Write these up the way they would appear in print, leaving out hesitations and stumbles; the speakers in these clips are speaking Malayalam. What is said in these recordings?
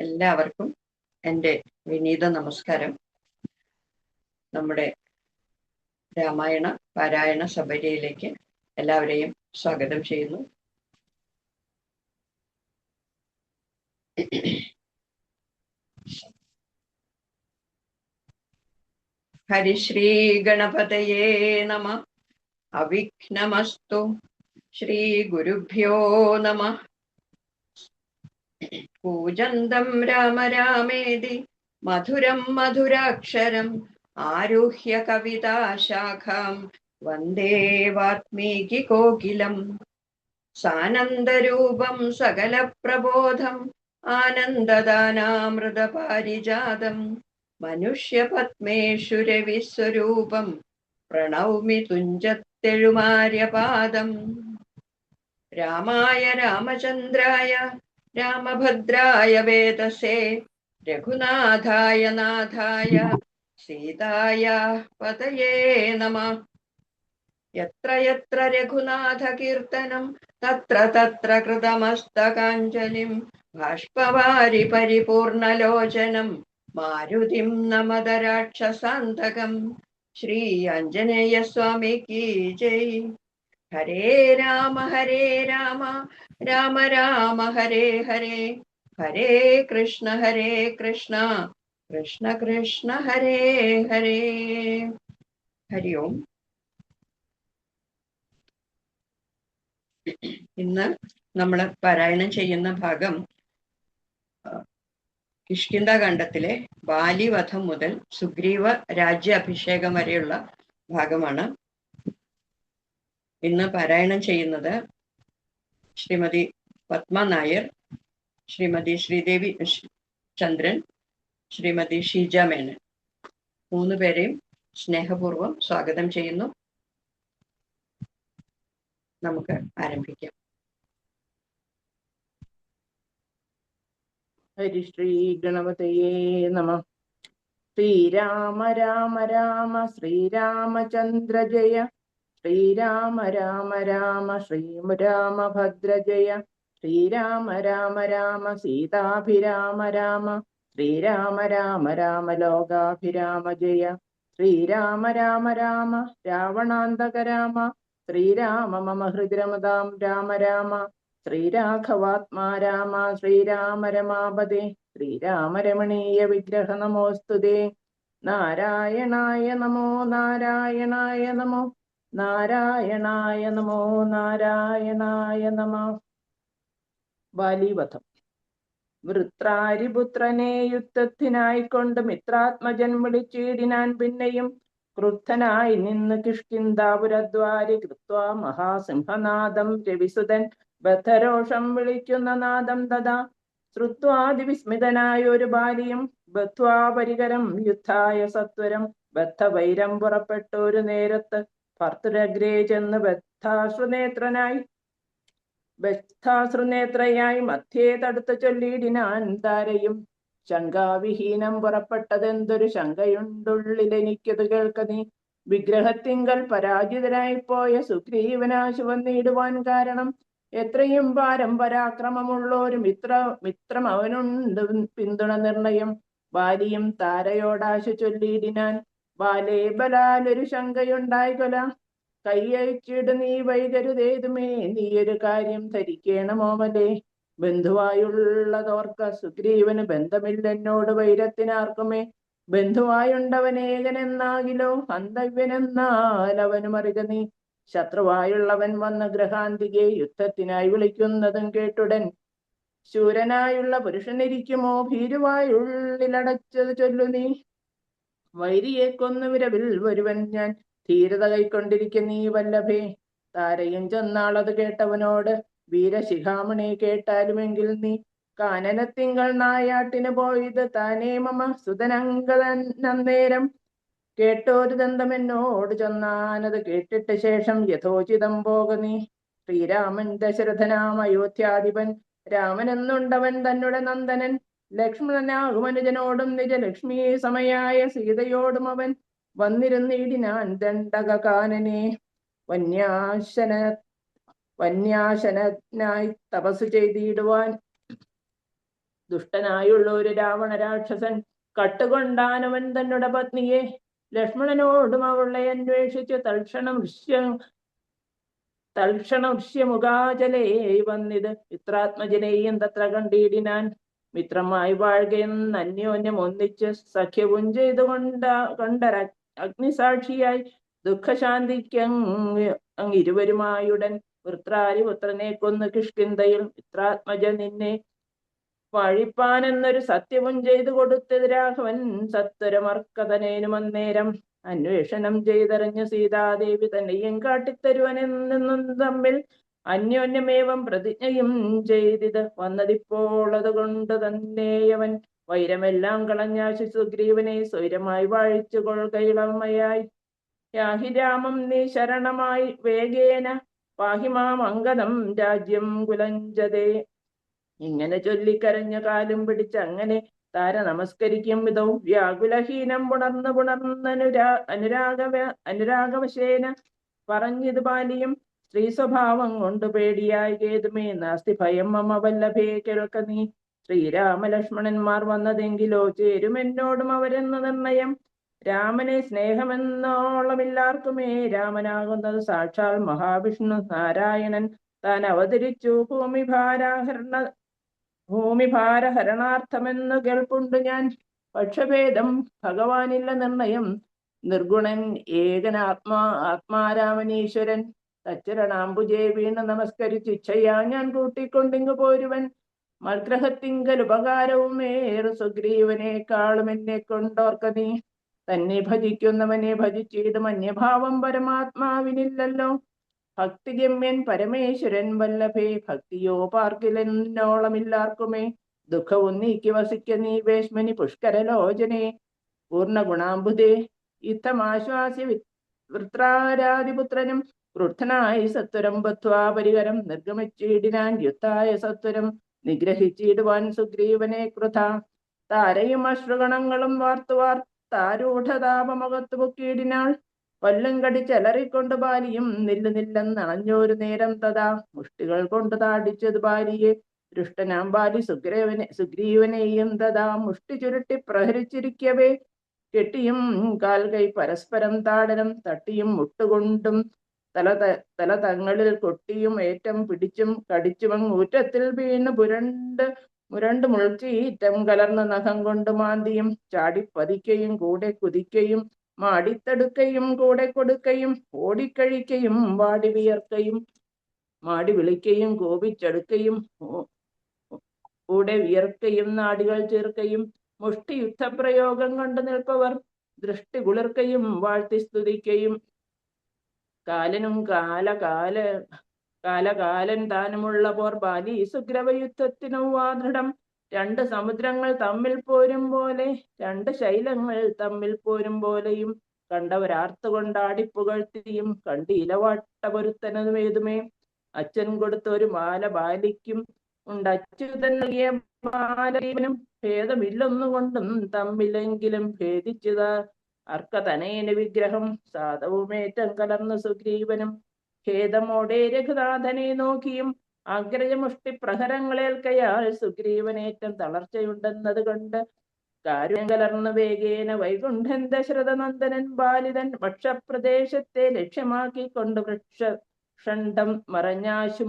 എല്ലാവർക്കും എൻ്റെ വിനീത നമസ്കാരം. നമ്മുടെ രാമായണ പാരായണ സഭയിലേക്ക് എല്ലാവരെയും സ്വാഗതം ചെയ്യുന്നു. ഹരിശ്രീ ഗണപതയേ നമഃ. അവിഘ്നമസ്തു. ശ്രീ ഗുരുഭ്യോ നമഃ. കൂജന്തം രാമ രാമേതി മധുരം മധുരാക്ഷരം ആരുഹ്യ കവിതാശാഖാം വന്ദേ വാത്മീകി കോകിലം. സാനന്ദരൂപം സകല പ്രബോധം ആനന്ദദാനാമൃതപാരിജാതം മനുഷ്യപത്മേഷു രവിസ്വരൂപം പ്രണൗമി തുഞ്ചത്തെഴുമാര്യപാദം. രാമായ രാമചന്ദ്രായ രാമഭദ്രായ വേദസേ രഘുനാഥായ നാഥായ സീതായ പതയേ നമഃ. യത്ര യത്ര രഘുനാഥ കീർത്തനം തത്ര തത്ര കൃതമസ്തകാഞ്ജലിം ബാഷ്പവാരി പരിപൂർണലോചനം മാരുതിം നമത രാക്ഷസാന്തകം. ശ്രീ ആഞ്ജനേയ സ്വാമിക്ക് ജയ്. ഹരേ രാമ രാമ രാമ ഹരേ ഹരേ, ഹരേ കൃഷ്ണ കൃഷ്ണ കൃഷ്ണ ഹരേ ഹരേ. ഹരി ഓം. ഇന്ന് നമ്മൾ പാരായണം ചെയ്യുന്ന ഭാഗം കിഷ്കിന്ധാകാണ്ഡത്തിലെ ബാലിവധം മുതൽ സുഗ്രീവ രാജ്യാഭിഷേകം വരെയുള്ള ഭാഗമാണ്. ഇന്ന് പാരായണം ചെയ്യുന്നത് ശ്രീമതി പത്മ നായർ, ശ്രീമതി ശ്രീദേവി ചന്ദ്രൻ, ശ്രീമതി ഷീജ മേനൻ. 3 പേരെയും സ്നേഹപൂർവ്വം സ്വാഗതം ചെയ്യുന്നു. നമുക്ക് ആരംഭിക്കാം. ഹരിശ്രീ ഗണപതയേ നമഃ. ശ്രീരാമ രാമ രാമ ശ്രീരാമചന്ദ്ര ജയ, ശ്രീരാമ രാമ രാമ ശ്രീരാമഭദ്ര ജയ, ശ്രീരാമ രാമ രാമ സീതാഭിരാമ രാമ, ശ്രീരാമ രാമ രാമ ലോകാഭിരാമ ജയ, ശ്രീരാമ രാമ രാമ രാവണാന്തക രാമ, ശ്രീരാമ മമ ഹൃദിരമതാം രാമ രാമ, ശ്രീരാഘവാത്മാ രാമ ശ്രീരാമ രമാപദേ, ശ്രീരാമ രമണീയ വിഗ്രഹ നമോസ്തുതേ. നാരായണായ നമോ നാരായണായ നമോ നാരായണായ നമോ നാരായണായ നമഃ. ബാലിവധം. വൃത്രാരിപുത്രനെ യുദ്ധത്തിനായിക്കൊണ്ട് മിത്രാത്മജൻ വിളിച്ചിടിനാൻ. പിന്നെയും ക്രുദ്ധനായി നിന്ന് കിഷ്കിന്ധാപുരദ്വാരി കൃത്വാ മഹാസിംഹനാദം രവിസുതൻ ബദ്ധരോഷം വിളിക്കുന്ന നാദം തഥാ ശ്രുത്വാതിവിസ്മിതനായ ഒരു ബാലിയും ബദ്ധ്വാ പരികരം യുദ്ധായ സത്വരം ബദ്ധവൈരം പുറപ്പെട്ടൊരു നേരത്ത് ഭർത്തൃഗ്രേ ചെന്ന് ബദ്ധാശ്രുനേത്രയായി മധ്യേ തടുത്തു ചൊല്ലിയിടിനാൻ താരയും. ശങ്കാവിഹീനം പുറപ്പെട്ടതെന്തൊരു ശങ്കയുണ്ടുള്ളിലെനിക്കത് കേൾക്കനീ. വിഗ്രഹത്തിങ്കൽ പരാജിതരായി പോയ സുഗ്രീവനാശു വന്നിടുവാൻ കാരണം എത്രയും ഭാരം പരാക്രമമുള്ളൊരു മിത്രം അവനുണ്ട് പിന്തുണ നിർണയം. ബാലിയും താരയോടാശു ചൊല്ലിയിടിനാൻ. ബാലേ ബലാലൊരു ശങ്കയുണ്ടായിക്കൊല, കൈയച്ചിട് നീ വൈകരുതേതുമേ, നീയൊരു കാര്യം ധരിക്കണമോമലേ. ബന്ധുവായുള്ളതോർക്ക സുഗ്രീവന് ബന്ധമില്ലെന്നോട് വൈരത്തിനാർക്കുമേ. ബന്ധുവായുണ്ടവനേകനെന്നാകിലോ ഹന്തവ്യനെന്നാൽ അവനും അറിക നീ. ശത്രുവായുള്ളവൻ വന്ന ഗ്രഹാന്തികെ യുദ്ധത്തിനായി വിളിക്കുന്നതും കേട്ടുടൻ ശൂരനായുള്ള പുരുഷനിരിക്കുമോ ഭീരുവായുള്ളിലടച്ചത് ചൊല്ലു നീ. വൈരിയെ കൊന്നു വിരവിൽ വരുവൻ ഞാൻ, ധീരത കൈക്കൊണ്ടിരിക്കുന്നീ വല്ലഭേ. താരയും ചെന്നാളത് കേട്ടവനോട്, വീരശിഖാമണി കേട്ടാലുമെങ്കിൽ നീ കാനനത്തിങ്കൾ നായാട്ടിന് പോയത് താനേ മമ സുതനങ്കനന്നേരം കേട്ടോരു ദന്തമെന്നോട് ചൊന്നാനത് കേട്ടിട്ട് ശേഷം യഥോചിതം പോക നീ. ശ്രീരാമൻ ദശരഥനാം അയോധ്യാധിപൻ രാമനെന്നുണ്ടവൻ തന്നെ നന്ദനൻ. ലക്ഷ്മണനാകുമനുജനോടും നിജലക്ഷ്മി സമയായ സീതയോടും അവൻ വന്നിരുന്നിടിനാൻ ദണ്ഡകാനനെ. വന്യാശനായി തപസ് ചെയ്തിടുവാൻ ദുഷ്ടനായുള്ള ഒരു രാവണ രാക്ഷസൻ കട്ടുകൊണ്ടാനവൻ തന്നുടെ പത്നിയെ ലക്ഷ്മണനോടും അവളെ അന്വേഷിച്ചു തൽക്ഷണമുഖാചലേ വന്നിത് മിത്രാത്മജനെയും തത്ര കണ്ടിടിനാൻ. മിത്രമായി വാഴുകയെന്ന് അന്യോന്യം ഒന്നിച്ച് സഖ്യവും കണ്ടര അഗ്നിസാക്ഷിയായി ദുഃഖശാന്തിക്ക് ഇരുവരുമായുടൻ വൃത്രാരിപുത്രനെ കൊന്നു കിഷ്കിന്ധയിൽ മിത്രാത്മജ നിന്നെ വഴിപ്പാനെന്നൊരു സത്യവും ചെയ്തു കൊടുത്തത് രാഘവൻ സത്വരമർക്കതനേനും അന്നേരം അന്വേഷണം ചെയ്തറിഞ്ഞു സീതാദേവി തന്നെയും കാട്ടിത്തരുവനെന്നും തമ്മിൽ അന്യോന്യമേവം പ്രതിജ്ഞയും ചെയ്തിത് വന്നതിപ്പോൾ അതുകൊണ്ട് തന്നെയവൻ വൈരമെല്ലാം കളഞ്ഞാശി സുഗ്രീവനെ സ്വൈരമായി വാഴിച്ചു കൊள்കയിളമയായി. യാഹി രാമം നീ ശരണമായി വേഗേന പാഹിമാം അങ്കദം രാജ്യം കുലഞ്ചതേ. ഇങ്ങനെ ചൊല്ലിക്കരഞ്ഞ കാലും പിടിച്ച് അങ്ങനെ താര നമസ്കരിക്കും വിധൗ വ്യാകുലഹീനം അനുരാഗവശേന പറഞ്ഞത് ബാലിയും സ്ത്രീ സ്വഭാവം കൊണ്ട് പേടിയായി കേതുമേ നാസ്തി ഭയം മമ വല്ലഭേ കേൾക്ക നീ. ശ്രീരാമലക്ഷ്മണന്മാർ വന്നതെങ്കിലോ ചേരുമെന്നോടും അവരെന്ന നിർണയം. രാമനെ സ്നേഹമെന്നോളമില്ലാർക്കുമേ രാമനാകുന്നത് സാക്ഷാൽ മഹാവിഷ്ണു നാരായണൻ താൻ അവതരിച്ചു ഭൂമിഭാരഹരണാർത്ഥമെന്നു കേൾപ്പുണ്ട് ഞാൻ. പക്ഷഭേദം ഭഗവാനില്ല നിർണയം നിർഗുണൻ ഏകൻ ആത്മാരാമനീശ്വരൻ. തച്ചരണാംബുജേ വീണ് നമസ്കരിച്ച് ഇച്ഛയാ ഞാൻ കൂട്ടിക്കൊണ്ടിങ്ങു പോരുവൻ. മൽഗ്രഹത്തിങ്കൽ ഉപകാരവും ഏറെ സുഗ്രീവനേക്കാളും എന്നെ കൊണ്ടോർക്ക നീ. തന്നെ ഭജിക്കുന്നവനെ ഭജിച്ചിടും അന്യഭാവം പരമാത്മാവിനില്ലല്ലോ. ഭക്തിഗമ്യൻ പരമേശ്വരൻ വല്ലഭേ ഭക്തിയോ പാർക്കിലെന്നോളമില്ലാർക്കുമേ. ദുഃഖവും നീക്കി വസിക്ക നീ വേശ്മനി പുഷ്കരലോചനെ പൂർണ്ണഗുണാംബുദേ. യുദ്ധമാശ്വാസി വൃത്രാരാതിപുത്രനും ക്രുദ്ധനായി സത്വരം ബത്വാ പരികരം നിർഗമിച്ചിടിനാൻ. യുദ്ധായ സത്വരം നിഗ്രഹിച്ചിടുവാൻ സുഗ്രീവനെ കൃത. താരയും അശ്രുഗണങ്ങളും വാർത്താരൂഢതാപമകത്തു പൊക്കിയിടിനാൾ. കൊല്ലം കടിച്ചലറിക്കൊണ്ട് ബാലിയും നില്ലെന്നണഞ്ഞൊരു നേരം തഥാ മുഷ്ടികൾ കൊണ്ട് താടിച്ചത് ബാലിയെ. ദുഷ്ടനാം ബാലി സുഗ്രീവനെയും തഥാ മുഷ്ടി ചുരുട്ടി പ്രഹരിച്ചിരിക്കവേ കെട്ടിയും കാൽകൈ പരസ്പരം താടനം തട്ടിയും മുട്ടുകൊണ്ടും തല തങ്ങളിൽ കൊട്ടിയും ഏറ്റം പിടിച്ചും കടിച്ചും ഊറ്റത്തിൽ വീണ് മുരണ്ട് മുൾച്ചീറ്റം കലർന്ന നഖം കൊണ്ട് മാന്തിയും ചാടിപ്പതിക്കയും കൂടെ കുതിക്കയും മാടിത്തടുക്കയും കൂടെ കൊടുക്കയും ഓടിക്കഴിക്കയും വാടി വിയർക്കയും മാടി വിളിക്കയും കോപിച്ചെടുക്കയും കൂടെ വിയർക്കയും നാടികൾ ചേർക്കയും മുഷ്ടി യുദ്ധപ്രയോഗം കണ്ടു നിൽപ്പവർ ദൃഷ്ടി കുളിർക്കയും വാഴ്ത്തി സ്തുതിക്കയും കാലനും കാലകാലൻ താനുമുള്ള പോർ ബാലി സുഗ്രവ യുദ്ധത്തിനും വാദൃഢം. രണ്ട് സമുദ്രങ്ങൾ തമ്മിൽ പോരും പോലെ രണ്ട് ശൈലങ്ങൾ തമ്മിൽ പോരും പോലെയും കണ്ടവരാർത്തുകൊണ്ടാടിപ്പുകഴ്ത്തിയും കണ്ടിലവാട്ട പൊരുത്തനതുമേതുമേ. അച്ഛൻ കൊടുത്ത ഒരു മാല ബാലിക്കും അച്യുതൻ നൽകിയ ബാലനും ഭേദമില്ലൊന്നുകൊണ്ടും തമ്മിലെങ്കിലും ഭേദിച്ചത് അർക്കതനേന വിഗ്രഹം സാധവുമേറ്റം കലർന്ന സുഗ്രീവനും. ഖേദമോടെ രഘുനാഥനെ നോക്കിയും അഗ്രജമുഷ്ടി പ്രഹരങ്ങളേൽക്കയാൽ സുഗ്രീവനേറ്റം തളർച്ചയുണ്ടെന്നത് കൊണ്ട് കാര്യം കലർന്നു വേഗേന വൈകുണ്ഠൻ ദശരഥനന്ദനൻ ബാലിതൻ വക്ഷപ്രദേശത്തെ ലക്ഷ്യമാക്കിക്കൊണ്ട് വൃക്ഷണ്ഡം മറഞ്ഞാശു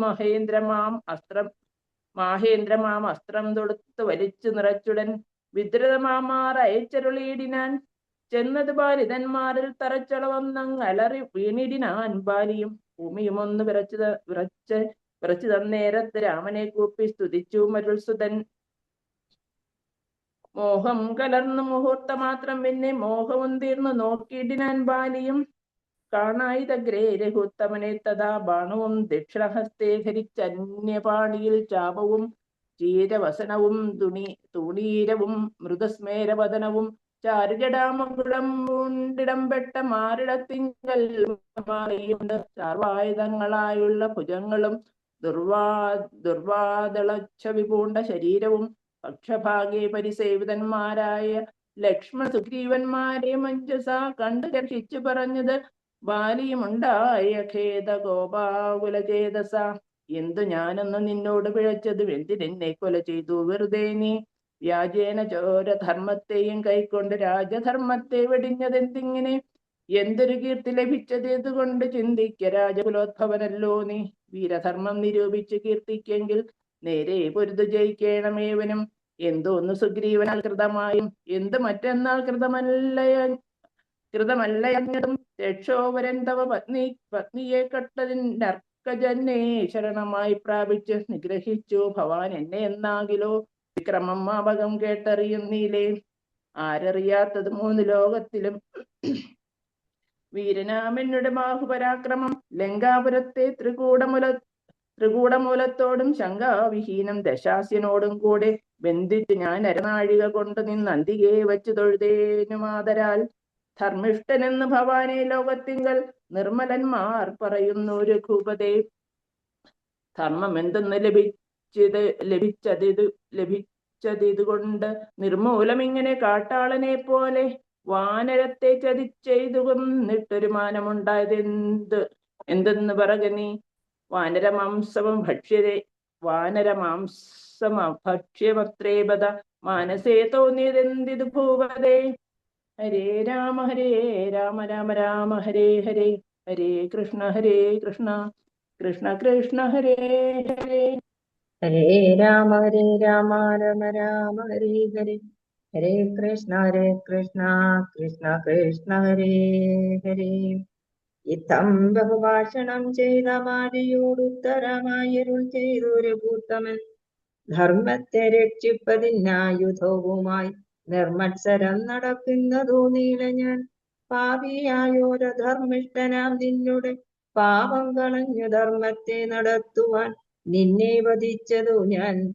മാഹേന്ദ്രമാം അസ്ത്രം തൊടുത്ത് വലിച്ചു നിറച്ചുടൻ വിദ്രുതമാമാർ അയച്ചരുളിയിടിനാൻ. ചെന്നത് ബാലിതന്മാരിൽ തറച്ചളവന്നങ് അലറി വീണിടിനാൻ ബാലിയും. ഭൂമിയും ഒന്ന് വിറച്ചു തന്നേരത്ത് രാമനെ കൂപ്പി സ്തുതിച്ചു മരുൾസുതൻ. മോഹം കലർന്നു മുഹൂർത്തമാത്രം പിന്നെ മോഹവും തീർന്നു നോക്കിയിടിനാൻ ബാലിയും. കാണായിതഗ്രേ രഘുത്തമനെ തഥാ ബാണവും ദക്ഷിണഹസ്തേ ധരിച്ചന്യപാണിയിൽ ചാപവും ചീരവസനവും തുണീരവും മൃദസ്മേരവദനവും ചാരുജടാമകുളം പൂണ്ടിടം പെട്ട മാറിടത്തിങ്കൽ ചാർവായുധങ്ങളായുള്ള ഭുജങ്ങളും ദുർവാദളച്ഛവി പൂണ്ട ശരീരവും പക്ഷഭാഗേ പരിസേവിതന്മാരായ ലക്ഷ്മണ സുഗ്രീവന്മാരെ മഞ്ജസ കണ്ടു രക്ഷിച്ചു പറഞ്ഞത് ബാലിയുമുണ്ടായ ഖേദ ഗോപാകുലചേതസ. എന്തു ഞാനൊന്ന് നിന്നോട് പിഴച്ചത് എന്തിനെന്നെ കൊല ചെയ്തു വെറുതെ നീ. വ്യാജേന ചോര ധർമ്മത്തെയും കൈക്കൊണ്ട് രാജധർമ്മത്തെ വെടിഞ്ഞതെന്തിങ്ങനെ? എന്തൊരു കീർത്തി ലഭിച്ചത് ഇതുകൊണ്ട് ചിന്തിക്ക രാജകുലോദ്ഭവനല്ലോ നീ. വീരധർമ്മം നിരൂപിച്ച് കീർത്തിക്കെങ്കിൽ നേരെ പൊരുതു ജയിക്കണമേവനും. എന്തോന്നു സുഗ്രീവനാൽ കൃതമായും എന്ത് മറ്റെന്നാൾ കൃതമല്ലയഞ്ഞതും രക്ഷോവരൻ തവ പത്നിയെ കട്ടതിനർക്കജന്നെ ശരണമായി പ്രാപിച്ച് നിഗ്രഹിച്ചു ഭവാൻ എന്നെ എന്നാകിലോ വിക്രമം മാപകം കേട്ടറിയുന്നീലേ. ആരറിയാത്തത് മൂന്ന് ലോകത്തിലും വീരനാമെന്നുടെ ബാഹുപരാക്രമം. ലങ്കാപുരത്തെ ത്രികൂടമൂലത്തോടും ശങ്കാവിഹീനം ദശാസ്യനോടും കൂടെ ബന്ധിച്ച് ഞാൻ അരനാഴിക കൊണ്ട് നിന്നന്തികെ വച്ചു തൊഴുതേനുമാതരാൽ. ധർമ്മിഷ്ഠനെന്ന് ഭവാനെ ലോകത്തിങ്കൽ നിർമ്മലന്മാർ പറയുന്നു രഘുപതേ. ധർമ്മം എന്തെന്ന് ലഭിച്ചതിതുകൊണ്ട് നിർമൂലം ഇങ്ങനെ കാട്ടാളനെ പോലെ വാനരത്തെ ചതിച്ചെയ്തു കൊന്നിട്ടൊരു മാനമുണ്ടായത് എന്തെന്ന് പറക നീ. വാനരമാംസവും ഭക്ഷ്യമത്രേപത മാനസേ തോന്നിയതെന്തിതു ഭൂപതേ. ഹരേ രാമ രാമ രാമ ഹരേ ഹരേ. ഹരേ കൃഷ്ണ കൃഷ്ണ കൃഷ്ണ ഹരേ ഹരേ. ഹരേ രാമ രാമ രാമ ഹരേ ഹരേ. ഹരേ കൃഷ്ണ കൃഷ്ണ കൃഷ്ണ ഹരേ ഹരേ. ഇത്തം ബഹുഭാഷണം ചെയ്ത മാരിയോടുത്തരമായരുൾ ചെയ്തൊരു ഭൂത്തമൻ ധർമ്മത്തെ രക്ഷിപ്പതിനായുധവുമായി നിർമ്മത്സരം നടക്കുന്നതോ നീല ഞാൻ. പാപിയായോര ധർമ്മിഷ്ഠനാം നിന്നുടെ പാപം കളഞ്ഞു ധർമ്മത്തെ നടത്തുവാൻ നിന്നെ വധിച്ചതു ഞാൻ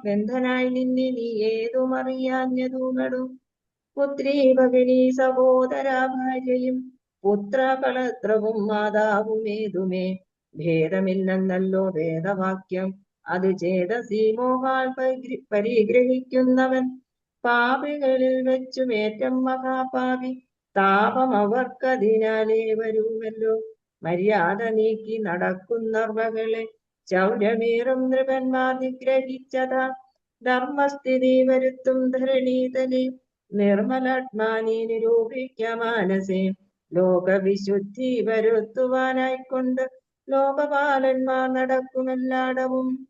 ബന്ധനായി നിന്നെ നീ ഏതുമറിയാഞ്ഞതുമടു. പുത്രീ ഭഗിനി സഹോദര ഭാര്യയും പുത്രകളത്രവും മാതാവുമേതുമേ ഭേദമില്ലെന്നല്ലോ വേദവാക്യം. അത് ചേതസി മോഹാൽ പരിഗ്രഹിക്കുന്നവൻ പാപികളിൽ വെച്ചുമേറ്റം മഹാപാപി. താപം അവർക്കതിനാലേ വരുമല്ലോ. മര്യാദ നീക്കി നടക്കുന്നർവകളെ ശൗര്യമേറും നൃപന്മാർ നിഗ്രഹിച്ചതാ. ധർമ്മസ്ഥിതി വരുത്തും ധരണീതനെ നിർമ്മലാത്മാനി നിരൂപിക്ക മാനസേ. ലോകവിശുദ്ധി വരുത്തുവാനായിക്കൊണ്ട് ലോകപാലന്മാർ നടക്കുമെല്ലാടവും.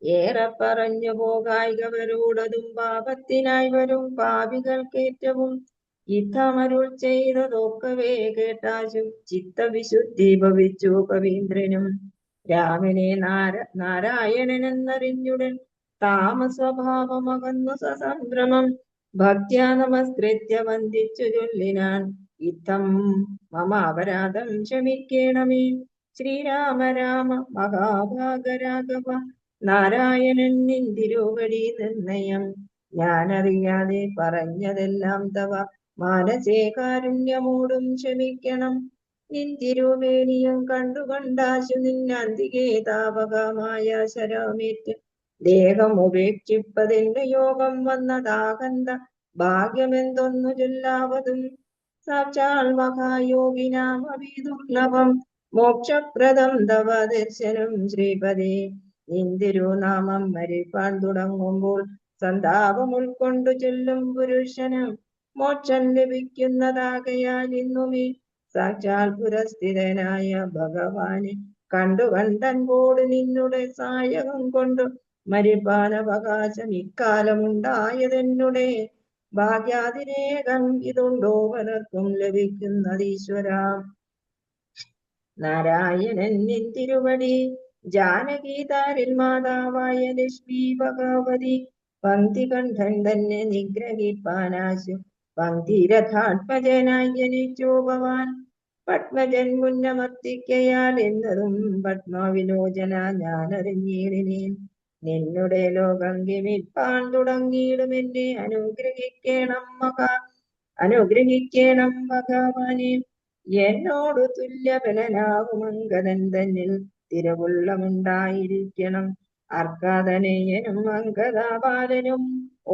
ഏറെ പറഞ്ഞു പോകായികവരോടതും പാപത്തിനായി വരും പാപികൾക്കേറ്റവും. യുദ്ധമരുൾ ചെയ്തതൊക്കവേ കേട്ടാശു ചിത്തവിശുദ്ധി ഭവിച്ചു കവീന്ദ്രനും. രാമനെ നാരായണനെന്നറിഞ്ഞുടൻ താമസ്വഭാവമകന്നു സസംഭ്രമം ഭക്ത്യാ നമസ്കൃത്യ വന്ദിച്ചു ചൊല്ലിനാൻ. യുദ്ധം മമ അപരാധം ക്ഷമിക്കേണമേ. ശ്രീരാമ രാമ മഹാഭാഗരാഘവ നാരായണൻ നിന്തിരുവടി നിർണയം. ഞാനറിയാതെ പറഞ്ഞതെല്ലാം തവ മാനസേ കാരുണ്യമോടും ക്ഷമിക്കണം. നിന്തിരുമേനിയും കണ്ടുകൊണ്ടാശു നിന്നന്തികേ താപകമായ ശരമേറ്റ് ദേഹം ഉപേക്ഷിപ്പതിന് യോഗം വന്നതാകന്ത ഭാഗ്യമെന്തൊന്നു ചൊല്ലാവതും. സാക്ഷാൽ മഹായോഗിനാം അവിദുർലഭം മോക്ഷപ്രദം തവ ദർശനം ശ്രീപദേ. നിന്തിരുനാമം മരിപ്പാൻ തുടങ്ങുമ്പോൾ സന്താപം ഉൾക്കൊണ്ടു ചൊല്ലും പുരുഷനും മോക്ഷം ലഭിക്കുന്നതാകയാൽ ഇന്നുമേ സാക്ഷാൽ പുരസ്ഥിതനായ ഭഗവാനെ കണ്ടുകണ്ടൻപോട് നിന്നുടെ സായകം കൊണ്ടു മരിപ്പാനവകാശം ഇക്കാലമുണ്ടായതെന്നുടെ ഭാഗ്യാതിരേകം. ഇതുണ്ടോ പലർക്കും ലഭിക്കുന്നതീശ്വര. നാരായണൻ നിന്തിരുവടി ജാനകീതാരിൽ മാതാവായ ലക്ഷ്മി ഭഗവതി പങ്ക്തി കണ്ഠൻ തന്നെ നിഗ്രഹിപ്പാനാശു പങ്ക്തിരഥാത്മജനായി ജനിച്ചു ഭവാൻ. പത്മജൻ മുന്നമർത്തിക്കയാൽ എന്നതും പത്മവിലോചന ഞാനറിഞ്ഞിടിനേൻ. നിന്നുടെ ലോകം ഗമിപ്പാൻ തുടങ്ങിയിടും എന്നെ അനുഗ്രഹിക്കണം ഭഗവാനെ. എന്നോട് തുല്യബലനാകും അങ്കദൻ തന്നിൽ തിരുവുള്ളമുണ്ടായിരിക്കണം. അർക്കാതനയനും അങ്കദാബാലനും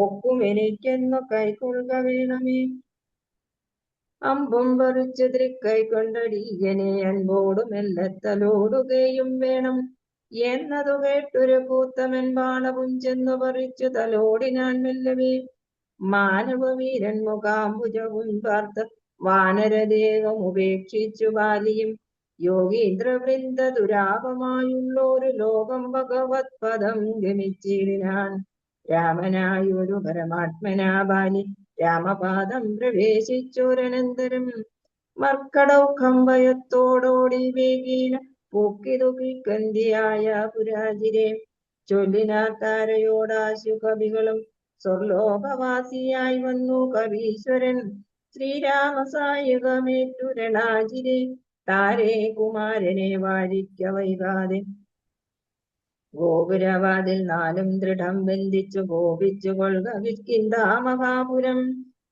ഒക്കും എനിക്കെന്നു കൈക്കൊള്ളുക വേണമേ. അമ്പും പറിച്ചു തൃക്കൈ കൊണ്ടടിയനെ അൻപോടും എല്ലത്തലോടുകയും വേണം. എന്നതു കേട്ടൊരു കൂത്തമൻ ബാണവും ചെന്നു പറിച്ചു തലോടിനാൻ മെല്ലവേ. മാനവവീരൻ മുഖാംബുജവും പാർത്ത് വാനരദേഹം ഉപേക്ഷിച്ചു ബാലിയും യോഗീന്ദ്രവൃന്ദ ദുരാപമായുള്ളൊരു ലോകം ഭഗവത് പദം ഗമിച്ചിടിനാൻ. രാമനായൊരു പരമാത്മനാ ബാലി രാമപാദം പ്രവേശിച്ചൊരനന്തരം മർക്കടൗഖം ഭയത്തോടോടി വേഗീന പൂക്കിതുകിക്കന്തിയായ പുരാജിരെ ചൊല്ലിനാർ താരയോടാശു കവികളും. സ്വർലോകവാസിയായി വന്നു കവീശ്വരൻ ശ്രീരാമസായകമേറ്റു രണാജിരെ താരേ കുമാരനെ വാഴിക്ക വൈകാതെ. ഗോപുരവാതിൽ നാലും ദൃഢം ബന്ധിച്ചു കോപിച്ചു കൊള്ളുക കിഷ്കിന്ധാ മഹാപുരം.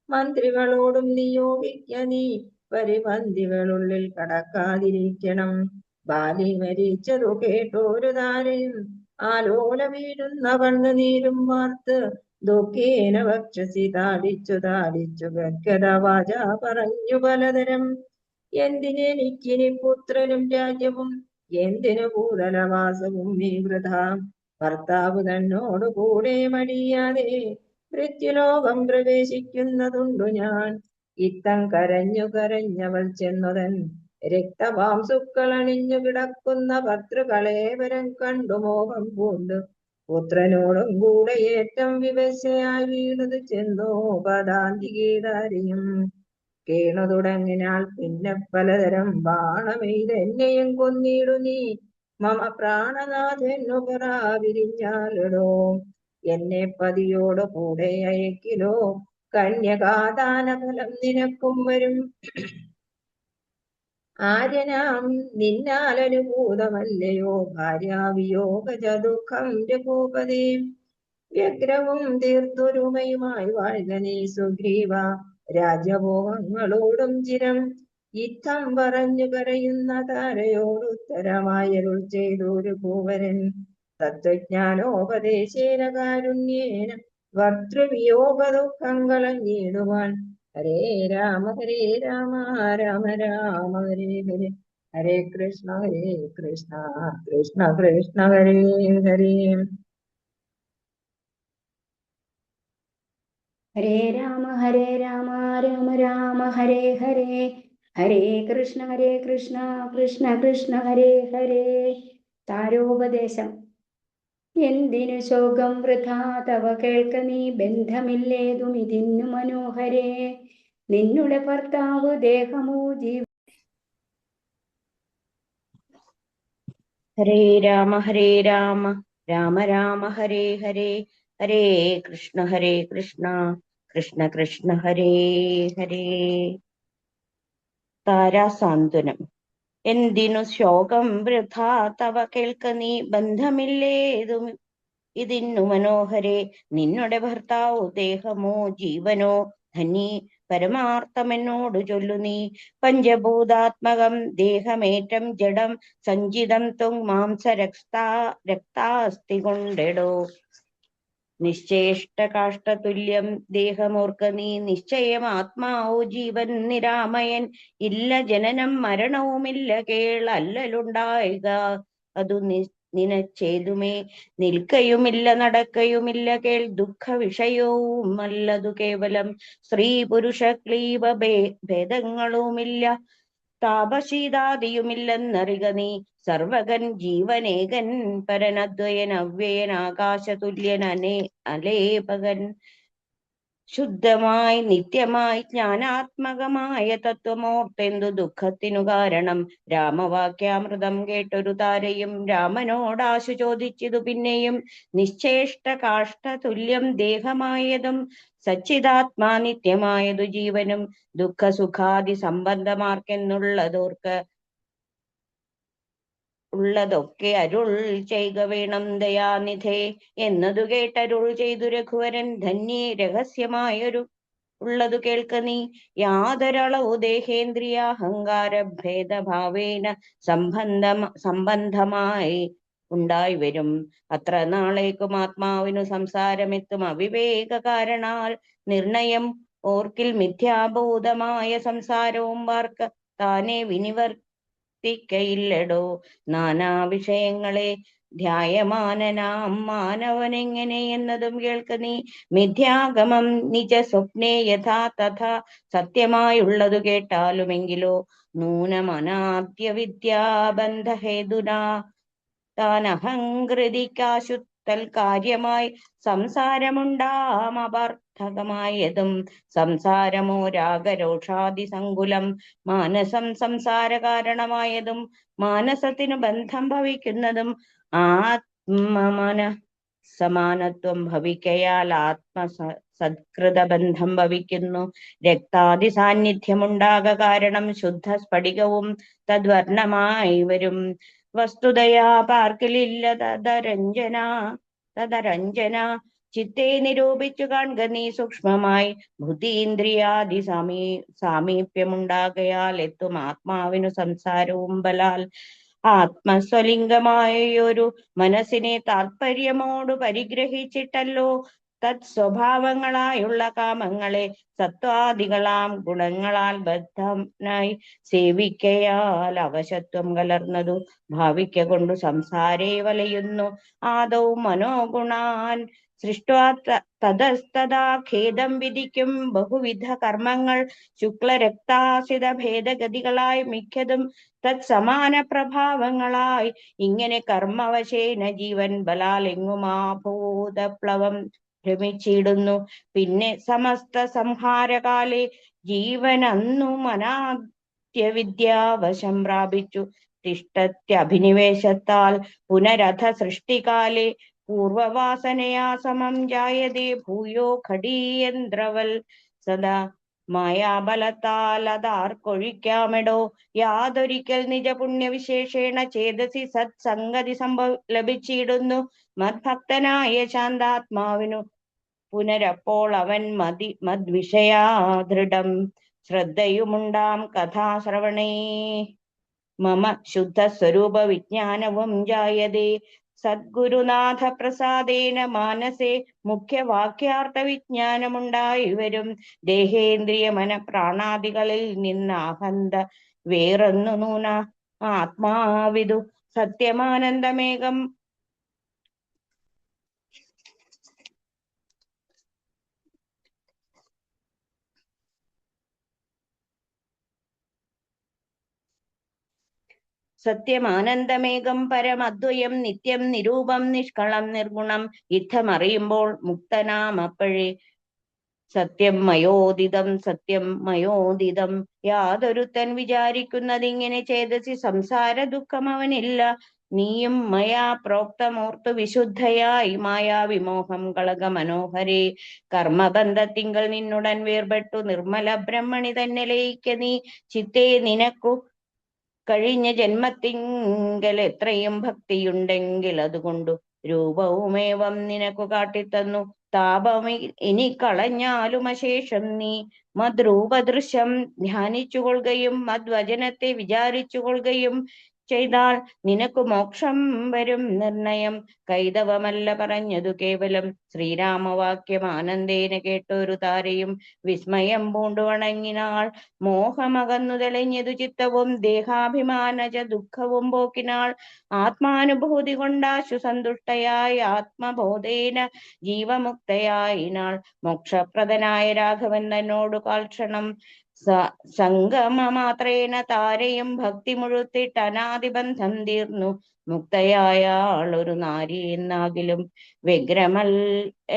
മന്ത്രികളോടും നിയോഗിക്ക നീ പരിപന്തികളുള്ളിൽ കടക്കാതിരിക്കണം. ബാലി മരിച്ചതു കേട്ടോരു താരയും ആലോല വീഴുന്ന കണ്ണുനീരും വാർത്ത് ദുഃഖേന വക്ഷസി താടിച്ചു ഗദ്ഗദവാച പറഞ്ഞു പലതരം. എന്തിനെനിക്കിനി പുത്രനും രാജ്യവും എന്തിനു ഭൂതലവാസവും ഈ വൃഥ. ഭർത്താവ് തന്നോട് കൂടെ മടിയാതെ മൃത്യുലോകം പ്രവേശിക്കുന്നതുണ്ടു ഞാൻ. ഇത്തം കരഞ്ഞു കരഞ്ഞവൾ ചെന്നുതൻ രക്തമാംസുക്കളണിഞ്ഞു കിടക്കുന്ന ഭർത്തൃകളേവരം കണ്ടു മോഹം പൂണ്ടു പുത്രനോടും കൂടെ ഏറ്റം വിവശയായി വീണത് ചെന്നോ പദാന്തികേതാരിയും. കേണു തുടങ്ങിനാൾ പിന്നെ പലതരം ബാണമെയ്തെന്നെയും കൊന്നിടു നീ മമ പ്രാണനാഥെന്നു പറാവിരിഞ്ഞാലിടോ. എന്നെ പതിയോട് കൂടെ അയക്കിലോ കന്യകാദാനഫലം നിനക്കും വരും. ആര്യനാം നിന്നാലനുഭൂതമല്ലയോ ഭാര്യാവിയോഗ ദുഃഖം രഘൂപതേ. വ്യഗ്രവും തീർത്തൊരുമയുമായി വാഴ്ക നീ സുഗ്രീവ രാജഭോഗങ്ങളോടും ചിരം. യുദ്ധം പറഞ്ഞു കരയുന്ന താരയോടുത്തരമായരുൾ ചെയ്തൊരു ഭൂവരൻ. തത്വജ്ഞാനോപദേശേന കാരുണ്യേന ഭർതൃവിയോഗ ദുഃഖം കളഞ്ഞിടുവാൻ. ഹരേ രാമ രാമ രാമ ഹരേ ഹരേ. ഹരേ കൃഷ്ണ കൃഷ്ണ കൃഷ്ണ ഹരേ ഹരേ. ഹരേ രാമ രാമ രാമ ഹരേ ഹരേ. ഹരേ കൃഷ്ണ കൃഷ്ണ കൃഷ്ണ ഹരേ ഹരേ. താരോപദേശം. എന്തിനു ശോകം വൃഥാ തവ കേൾക്ക നീ ബന്ധമില്ലേതും ഇതിന്നു മനോഹരേ. നിന്നുടെ ഭർത്താവ് ദേഹമോ ജീവ. ഹരേ രാമ രാമ രാമ ഹരേ ഹരേ. ഹരേ കൃഷ്ണ കൃഷ്ണ കൃഷ്ണ ഹരേ ഹരേ. താരാസാന്ത്വനം. എന്തിനു ശോകം വൃഥാ തവ കേൾക്ക നീ ബന്ധമില്ലേതും ഇതിന്നു മനോഹരേ. നിന്നുടെ ഭർത്താവു ദേഹമോ ജീവനോ ധന്യേ പരമാർത്ഥമെന്നോടു ചൊല്ലു നീ. പഞ്ചഭൂതാത്മകം ദേഹമേറ്റം ജഡം സഞ്ചിതം ത്വം മാംസ രക്താസ്തി കൊണ്ടെടോ. നിശ്ചേഷ്ട കാഷ്ടതുല്യം ദേഹമോർക്ക നീ നിശ്ചയം ആത്മാവു ജീവൻ നിരാമയൻ. ഇല്ല ജനനം മരണവുമില്ല കേളല്ലലുണ്ടായിക അതു നിനച്ചേതുമേ. നിൽക്കയുമില്ല നടക്കയുമില്ല കേൾ ദുഃഖ വിഷയവും അല്ലതു കേവലം. സ്ത്രീ പുരുഷ ക്ലീവ ഭേദങ്ങളുമില്ല താപശീതാദിയുമില്ലെന്നറിക നീ. സർവകൻ ജീവനേകൻ പരനദ്വയൻ അവ്യയൻ ആകാശതുല്യൻ അലേപകൻ. ശുദ്ധമായി നിത്യമായി ജ്ഞാനാത്മകമായ തത്വമോർത്തെന്തു ദുഃഖത്തിനു കാരണം. രാമവാക്യാമൃതം കേട്ടൊരു താരയും രാമനോടാശു ചോദിച്ചതു പിന്നെയും. നിശ്ചേഷ്ട കാഷ്ടതുല്യം ദേഹമായതും സച്ചിദാത്മാ നിത്യമായതു ജീവനും ദുഃഖസുഖാദി ഉള്ളതൊക്കെ അരുൾ ചെയ്ക വേണം ദയാനിധേ എന്നതു കേട്ടരുൾ ചെയ്തു രഘുവരൻ. ധന്യേ രഹസ്യമായൊരു ഉള്ളതു കേൾക്ക നീ. യാതൊരളവു ദേഹേന്ദ്രിയാഹങ്കാര ഭേദഭാവേന സംബന്ധമായി ഉണ്ടായി വരും. അത്ര നാളേക്കും ആത്മാവിനു സംസാരമെത്തും അവിവേക കാരണാൽ. നിർണയം ഓർക്കിൽ മിഥ്യാഭൂതമായ സംസാരവും വാർക്ക താനെ വിനിവർത്തിക്കയില്ലടോ. നാനാ വിഷയങ്ങളെ ധ്യായമാനനാം മാനവനെങ്ങനെ എന്നതും കേൾക്ക നീ. മിഥ്യാഗമം നിജ സ്വപ്നേ യഥാ തഥാ സത്യമായുള്ളതു കേട്ടാലുമെങ്കിലോ നൂനമനാദ്യ വിദ്യാബന്ധഹേതുനാ താനഹങ്കൃതിക്കാശു തൽക്കാര്യമായി സംസാരമുണ്ടാം അപാർത്ഥകമായതും. സംസാരമോ രാഗരോഷാദി സങ്കുലം മാനസം സംസാര കാരണമായതും. മാനസത്തിനു ബന്ധം ഭവിക്കുന്നതും ആത്മമന സമാനത്വം ഭവിക്കയാൽ സത്കൃത ബന്ധം ഭവിക്കുന്നു. രക്താദി സാന്നിധ്യമുണ്ടാക കാരണം ശുദ്ധ സ്ഫടികവും തദ്വർണമായി വരും. വസ്തുതയാ പാർക്കിലില്ല തദരഞ്ജന ചിത്തെ നിരൂപിച്ചു കാൺക നീ സൂക്ഷ്മമായി. ബുദ്ധീന്ദ്രിയാദി സാമീപ്യമുണ്ടാകയാൽ എത്തും ആത്മാവിനു സംസാരവും ബലാൽ. ആത്മസ്വലിംഗമായൊരു മനസ്സിനെ താൽപര്യമോട് പരിഗ്രഹിച്ചിട്ടല്ലോ തത് സ്വഭാവങ്ങളായുള്ള കാമങ്ങളെ സത്വാദികളാം ഗുണങ്ങളാൽ ബദ്ധനായി സേവിക്കയാൽ അവശത്വം കലർന്നതു ഭാവിക്ക കൊണ്ടു സംസാരേ വലയുന്നു. ആദൗ മനോഗുണാൻ സൃഷ്ട്വാ തതസ്തദാ ഖേദം വിധിക്കും. ബഹുവിധ കർമ്മങ്ങൾ ശുക്ലരക്താസിത ഭേദഗതികളായി മിക്കതും തത്സമാന പ്രഭാവങ്ങളായി. ഇങ്ങനെ കർമ്മവശേന ജീവൻ ബലാലെങ്ങുമാഭൂതപ്ലവം ഭ്രമിച്ചിടുന്നു. പിന്നെ സമസ്ത സംഹാരകാലെ ജീവൻ അന്നു മനാദ്യവിദ്യാവശം പ്രാപിച്ചു തിഷ്ടത്യഭിനിവേശത്താൽ പുനരഥ സൃഷ്ടികാലെ പൂർവവാസനയാ സമം ജായതേ ഭൂയോ ഘടീയന്ത്രവൽ സദാ. മായാബലത്താൽ അതാർക്കൊഴിക്കാമെടോ യാതൊരിക്കൽ നിജപുണ്യവിശേഷേണ ചേതസി സത്സംഗതി ലഭിച്ചിടുന്നു. മദ്ഭക്തനായ ശാന്താത്മാവിനു പുനരപ്പോൾ അവൻ മദ്വിഷയാദൃഢം ശ്രദ്ധയുമുണ്ടാം കഥാശ്രവണേ. മമ ശുദ്ധ സ്വരൂപ വിജ്ഞാനവും ജായതേ സദ്ഗുരുനാഥ പ്രസാദേന മാനസേ. മുഖ്യവാക്യാർത്ഥ വിജ്ഞാനമുണ്ടായി വരും. ദേഹേന്ദ്രിയ മന പ്രാണാദികളിൽ നിന്നാഹന്ത വേറൊന്നു നൂന ആത്മാവിതു സത്യമാനന്ദമേകം. സത്യമാനന്ദമേകം പരമദ്വയം നിത്യം നിരൂപം നിഷ്കളം നിർഗുണം. യുദ്ധമറിയുമ്പോൾ മുക്തനാം അപ്പോഴേ സത്യം മയോദിതം യാതൊരുത്തൻ വിചാരിക്കുന്നതിങ്ങനെ ചേതസി സംസാര ദുഃഖം അവനില്ല. നീയും മയാ പ്രോക്തമോർത്തു വിശുദ്ധയായി മായാവിമോഹം കളക മനോഹരേ. കർമ്മബന്ധത്തിങ്കൽ നിന്നുടൻ വേർപെട്ടു നിർമ്മല ബ്രഹ്മണി തന്നെ ലയിക്ക നീ. ചിത്തേ നിനക്കു കഴിഞ്ഞ ജന്മത്തിങ്കൽ എത്രയും ഭക്തിയുണ്ടെങ്കിൽ അതുകൊണ്ടു രൂപവുമേവം നിനക്കു കാട്ടിത്തന്നു. താപം ഇനി കളഞ്ഞാലും അശേഷം നീ മദ്രൂപദൃശ്യം ധ്യാനിച്ചുകൊള്ളുകയും മദ്വചനത്തെ വിചാരിച്ചുകൊള്ളുകയും ചെയ്താൽ നിനക്ക് മോക്ഷം വരും നിർണയം. കൈതവമല്ല പറഞ്ഞതു കേവലം ശ്രീരാമവാക്യം ആനന്ദേന കേട്ടൊരു താരയും വിസ്മയം പൂണ്ടു വണങ്ങിനാൾ. മോഹമകന്നു തെളിഞ്ഞതു ചിത്തവും ദേഹാഭിമാനജ ദുഃഖവും പോക്കിനാൾ. ആത്മാനുഭൂതി കൊണ്ടാശു സന്തുഷ്ടയായി ആത്മബോധേന ജീവമുക്തയായിനാൾ. മോക്ഷപ്രദനായ രാഘവൻ തന്നോടു കാൽക്ഷണം സംഗമമാത്രേന താരയും ഭക്തി മുഴുത്തിട്ട് അനാദിബന്ധം തീർന്നു. മുക്തയായാൾ ഒരു നാരി എന്നാകിലും വ്യഗ്രമൽ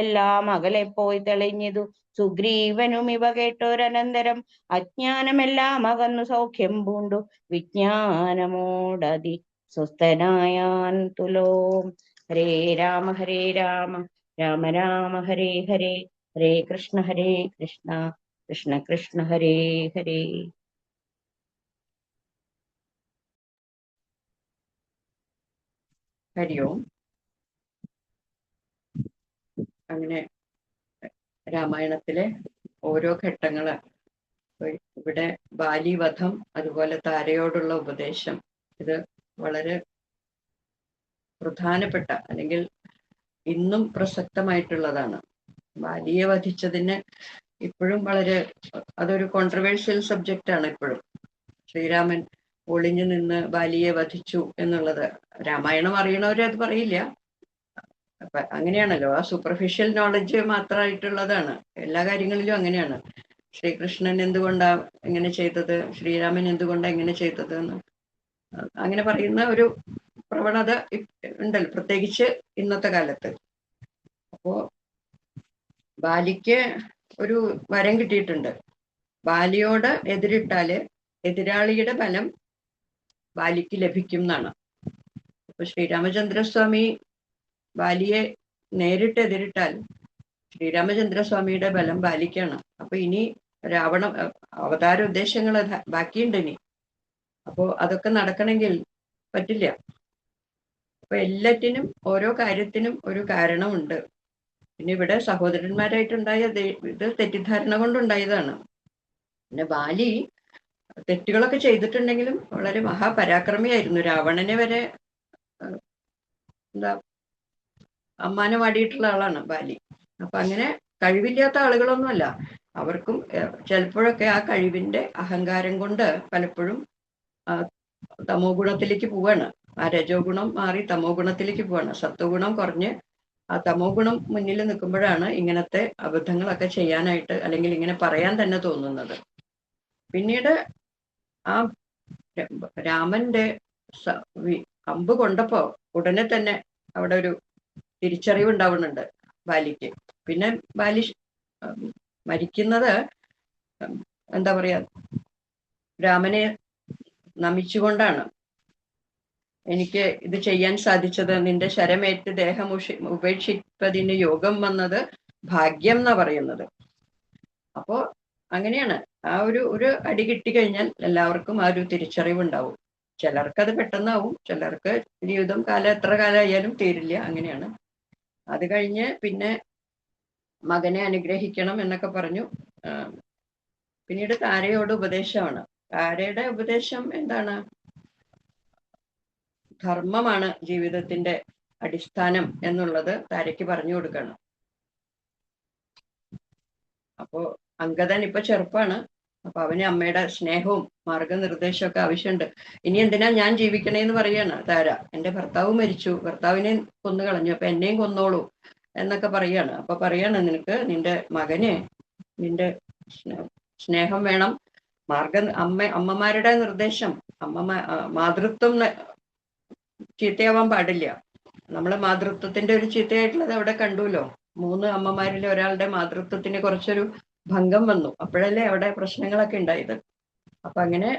എല്ലാം അകലെ പോയി തെളിഞ്ഞതു. സുഗ്രീവനും ഇവ കേട്ടോരനന്തരം അജ്ഞാനമെല്ലാം അകന്നു സൗഖ്യം പൂണ്ടു വിജ്ഞാനമോടതി സ്വസ്ഥനായാൻ തുലോം. ഹരേ രാമ രാമ രാമ ഹരേ ഹരേ, ഹരേ കൃഷ്ണ കൃഷ്ണ കൃഷ്ണ ഹരേ ഹരേ. ഹരി ഓം. അങ്ങനെ രാമായണത്തിലെ ഓരോ ഘട്ടങ്ങള് ഇവിടെ ബാലിവധം, അതുപോലെ താരയോടുള്ള ഉപദേശം, ഇത് വളരെ പ്രധാനപ്പെട്ട അല്ലെങ്കിൽ ഇന്നും പ്രസക്തമായിട്ടുള്ളതാണ്. ബാലിയെ വധിച്ചതിന് ഇപ്പോഴും അതൊരു കോൺട്രവേഴ്ഷ്യൽ സബ്ജക്റ്റ് ആണ്. ഇപ്പോഴും ശ്രീരാമൻ ഒളിഞ്ഞു നിന്ന് ബാലിയെ വധിച്ചു എന്നുള്ളത്. രാമായണം അറിയണവര് അത് പറയില്ല. അങ്ങനെയാണല്ലോ, ആ സൂപ്പർഫിഷ്യൽ നോളജ് മാത്രമായിട്ടുള്ളതാണ്. എല്ലാ കാര്യങ്ങളിലും അങ്ങനെയാണ്. ശ്രീകൃഷ്ണൻ എന്തുകൊണ്ടാ ഇങ്ങനെ ചെയ്തത്, ശ്രീരാമൻ എന്തുകൊണ്ടാ ഇങ്ങനെ ചെയ്തത് എന്ന് അങ്ങനെ പറയുന്ന ഒരു പ്രവണത ഉണ്ടല്ലോ, പ്രത്യേകിച്ച് ഇന്നത്തെ കാലത്ത്. അപ്പോ ബാലിക്ക് ഒരു വരം കിട്ടിയിട്ടുണ്ട്. ബാലിയോട് എതിരിട്ടാല് എതിരാളിയുടെ ബലം ബാലിക്ക് ലഭിക്കും എന്നാണ്. അപ്പൊ ശ്രീരാമചന്ദ്രസ്വാമി ബാലിയെ നേരിട്ട് എതിരിട്ടാൽ ശ്രീരാമചന്ദ്രസ്വാമിയുടെ ബലം ബാലിക്കാണ്. അപ്പൊ ഇനി രാവണ അവതാര ഉദ്ദേശങ്ങൾ ബാക്കിയുണ്ട് ഇനി. അപ്പോ അതൊക്കെ നടക്കണമെങ്കിൽ പറ്റില്ല. അപ്പൊ എല്ലാറ്റിനും ഓരോ കാര്യത്തിനും ഒരു കാരണമുണ്ട്. പിന്നെ ഇവിടെ സഹോദരന്മാരായിട്ടുണ്ടായ ഇത് തെറ്റിദ്ധാരണ കൊണ്ടുണ്ടായതാണ്. പിന്നെ ബാലി തെറ്റുകളൊക്കെ ചെയ്തിട്ടുണ്ടെങ്കിലും വളരെ മഹാപരാക്രമിയായിരുന്നു. രാവണനെ വരെ എന്താ അമ്മാനമാടിയിട്ടുള്ള ആളാണ് ബാലി. അപ്പൊ അങ്ങനെ കഴിവില്ലാത്ത ആളുകളൊന്നുമല്ല. അവർക്കും ചിലപ്പോഴൊക്കെ ആ കഴിവിന്റെ അഹങ്കാരം കൊണ്ട് പലപ്പോഴും തമോ ഗുണത്തിലേക്ക് പോവാണ്. ആ രജോ ഗുണം മാറി തമോ ഗുണത്തിലേക്ക് പോവാണ്. സത്വഗുണം കുറഞ്ഞ് ആ തമോ ഗുണം മുന്നിൽ നിൽക്കുമ്പോഴാണ് ഇങ്ങനത്തെ അബദ്ധങ്ങളൊക്കെ ചെയ്യാനായിട്ട് അല്ലെങ്കിൽ ഇങ്ങനെ പറയാൻ തന്നെ തോന്നുന്നത്. പിന്നീട് ആ രാമന്റെ അമ്പ് കൊണ്ടപ്പോ ഉടനെ തന്നെ അവിടെ ഒരു തിരിച്ചറിവ് ഉണ്ടാവുന്നുണ്ട് ബാലിക്ക്. പിന്നെ ബാലി മരിക്കുന്നത് എന്താ പറയാ, രാമനെ നമിച്ചുകൊണ്ടാണ്. എനിക്ക് ഇത് ചെയ്യാൻ സാധിച്ചത്, നിന്റെ ശരമേറ്റ് ദേഹം ഉപേക്ഷിപ്പതിന് യോഗം വന്നത് ഭാഗ്യം എന്നാ പറയുന്നത്. അപ്പോ അങ്ങനെയാണ്. ആ ഒരു അടി കിട്ടിക്കഴിഞ്ഞാൽ എല്ലാവർക്കും ആ ഒരു തിരിച്ചറിവുണ്ടാവും. ചിലർക്ക് അത് പെട്ടെന്നാവും, ചിലർക്ക് ജീവിതം എത്ര കാലമായാലും തീരില്ല. അങ്ങനെയാണ്. അത് കഴിഞ്ഞ് പിന്നെ മകനെ അനുഗ്രഹിക്കണം എന്നൊക്കെ പറഞ്ഞു. പിന്നീട് താരയോട് ഉപദേശമാണ്. താരയുടെ ഉപദേശം എന്താണ്? ധർമ്മമാണ് ജീവിതത്തിന്റെ അടിസ്ഥാനം എന്നുള്ളത് താരയ്ക്ക് പറഞ്ഞു കൊടുക്കണം. അപ്പോ അങ്കദൻ ഇപ്പൊ ചെറുപ്പാണ്. അപ്പൊ അവന് അമ്മയുടെ സ്നേഹവും മാർഗനിർദ്ദേശമൊക്കെ ആവശ്യമുണ്ട്. ഇനി എന്തിനാ ഞാൻ ജീവിക്കണേന്ന് പറയാണ് താര. എന്റെ ഭർത്താവ് മരിച്ചു, ഭർത്താവിനെ കൊന്നു കളഞ്ഞു, അപ്പൊ എന്നെയും കൊന്നോളൂ എന്നൊക്കെ പറയാണ്. അപ്പൊ പറയാണ്, നിനക്ക് നിന്റെ മകന് നിന്റെ സ്നേഹം വേണം. അമ്മമാരുടെ നിർദ്ദേശം, മാതൃത്വം ചീത്തയാവാൻ പാടില്ല. നമ്മളെ മാതൃത്വത്തിന്റെ ഒരു ചീത്തയായിട്ടുള്ളത് അവിടെ കണ്ടുല്ലോ. 3 അമ്മമാരിൽ ഒരാളുടെ മാതൃത്വത്തിന് കുറച്ചൊരു ഭംഗം വന്നു. അപ്പോഴല്ലേ അവിടെ പ്രശ്നങ്ങളൊക്കെ ഉണ്ടായത്. അപ്പൊ അങ്ങനെ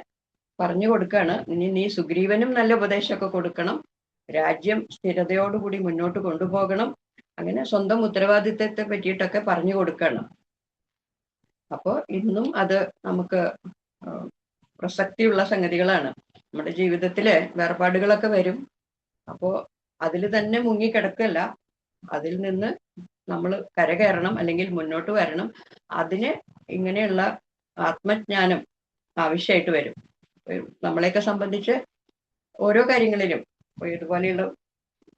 പറഞ്ഞു കൊടുക്കാണ്, ഇനി നീ സുഗ്രീവനും നല്ല ഉപദേശമൊക്കെ കൊടുക്കണം, രാജ്യം സ്ഥിരതയോടുകൂടി മുന്നോട്ട് കൊണ്ടുപോകണം. അങ്ങനെ സ്വന്തം ഉത്തരവാദിത്തത്തെ പറ്റിയിട്ടൊക്കെ പറഞ്ഞു കൊടുക്കണം. അപ്പോ ഇന്നും അത് നമുക്ക് പ്രസക്തിയുള്ള സംഗതികളാണ്. നമ്മുടെ ജീവിതത്തിലെ വേർപാടുകളൊക്കെ വരും. അപ്പോ അതിൽ തന്നെ മുങ്ങിക്കിടക്കല്ല, അതിൽ നിന്ന് നമ്മൾ കരകയറണം, അല്ലെങ്കിൽ മുന്നോട്ട് വരണം. അതിന് ഇങ്ങനെയുള്ള ആത്മജ്ഞാനം ആവശ്യമായിട്ട് വരും. നമ്മളെയൊക്കെ സംബന്ധിച്ച് ഓരോ കാര്യങ്ങളിലും ഇതുപോലെയുള്ള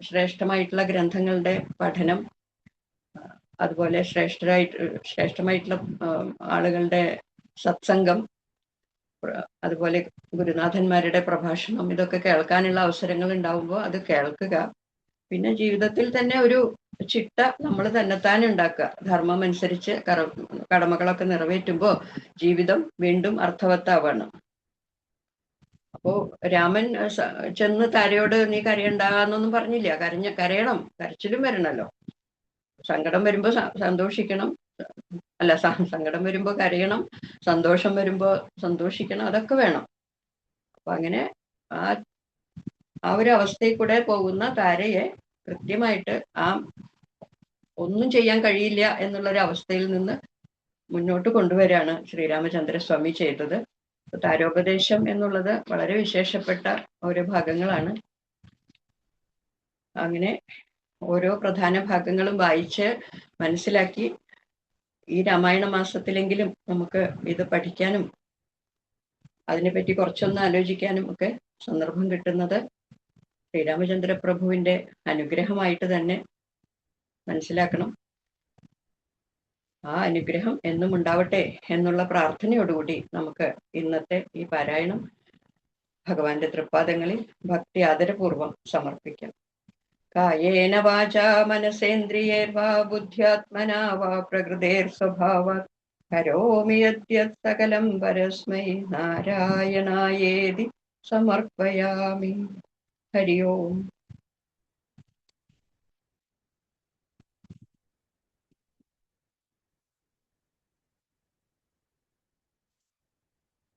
ശ്രേഷ്ഠമായിട്ടുള്ള ഗ്രന്ഥങ്ങളുടെ പഠനം, അതുപോലെ ശ്രേഷ്ഠമായിട്ടുള്ള ആളുകളുടെ സത്സംഗം, അതുപോലെ ഗുരുനാഥന്മാരുടെ പ്രഭാഷണം, ഇതൊക്കെ കേൾക്കാനുള്ള അവസരങ്ങൾ ഉണ്ടാവുമ്പോൾ അത് കേൾക്കുക. പിന്നെ ജീവിതത്തിൽ തന്നെ ഒരു ചിട്ട നമ്മൾ തന്നെത്താനെ ഉണ്ടാക്കുക. ധർമ്മം അനുസരിച്ച് കടമകളൊക്കെ നിറവേറ്റുമ്പോൾ ജീവിതം വീണ്ടും അർത്ഥവത്താവാണ്. അപ്പോ രാമൻ ചെന്ന് താരയോട് നീ കരയണ്ടെന്നൊന്നും പറഞ്ഞില്ല. കരയണം, കരച്ചിലും വരണല്ലോ. സങ്കടം വരുമ്പോ സന്തോഷിക്കണം, അല്ല സങ്കടം വരുമ്പോ കരയണം, സന്തോഷം വരുമ്പോ സന്തോഷിക്കണം, അതൊക്കെ വേണം. അപ്പൊ അങ്ങനെ ആ ഒരു അവസ്ഥയിൽ കൂടെ പോകുന്ന താരയെ കൃത്യമായിട്ട് ആ ഒന്നും ചെയ്യാൻ കഴിയില്ല എന്നുള്ളൊരു അവസ്ഥയിൽ നിന്ന് മുന്നോട്ട് കൊണ്ടുവരാണ് ശ്രീരാമചന്ദ്രസ്വാമി ചെയ്തത്. താരോപദേശം എന്നുള്ളത് വളരെ വിശേഷപ്പെട്ട ഓരോ ഭാഗങ്ങളാണ്. അങ്ങനെ ഓരോ പ്രധാന ഭാഗങ്ങളും വായിച്ച് മനസ്സിലാക്കി ഈ രാമായണ മാസത്തിലെങ്കിലും നമുക്ക് ഇത് പഠിക്കാനും അതിനെപ്പറ്റി കുറച്ചൊന്ന് ആലോചിക്കാനും ഒക്കെ സന്ദർഭം കിട്ടുന്നത് ശ്രീരാമചന്ദ്ര പ്രഭുവിന്റെ അനുഗ്രഹമായിട്ട് തന്നെ മനസ്സിലാക്കണം. ആ അനുഗ്രഹം എന്നും ഉണ്ടാവട്ടെ എന്നുള്ള പ്രാർത്ഥനയോടുകൂടി നമുക്ക് ഇന്നത്തെ ഈ പാരായണം ഭഗവാന്റെ തൃപ്പാദങ്ങളിൽ ഭക്തി ആദരപൂർവം സമർപ്പിക്കാം. കായേന വാചാ മനസേന്ദ്രിയേർവാ ബുദ്ധ്യാത്മനാ വാ പ്രകൃതേർ സ്വഭാവാത് കരോമി യദ്യത് സകലം പരസ്മൈ നാരായണായേതി സമർപ്പയാമി. ഹരി ഓം.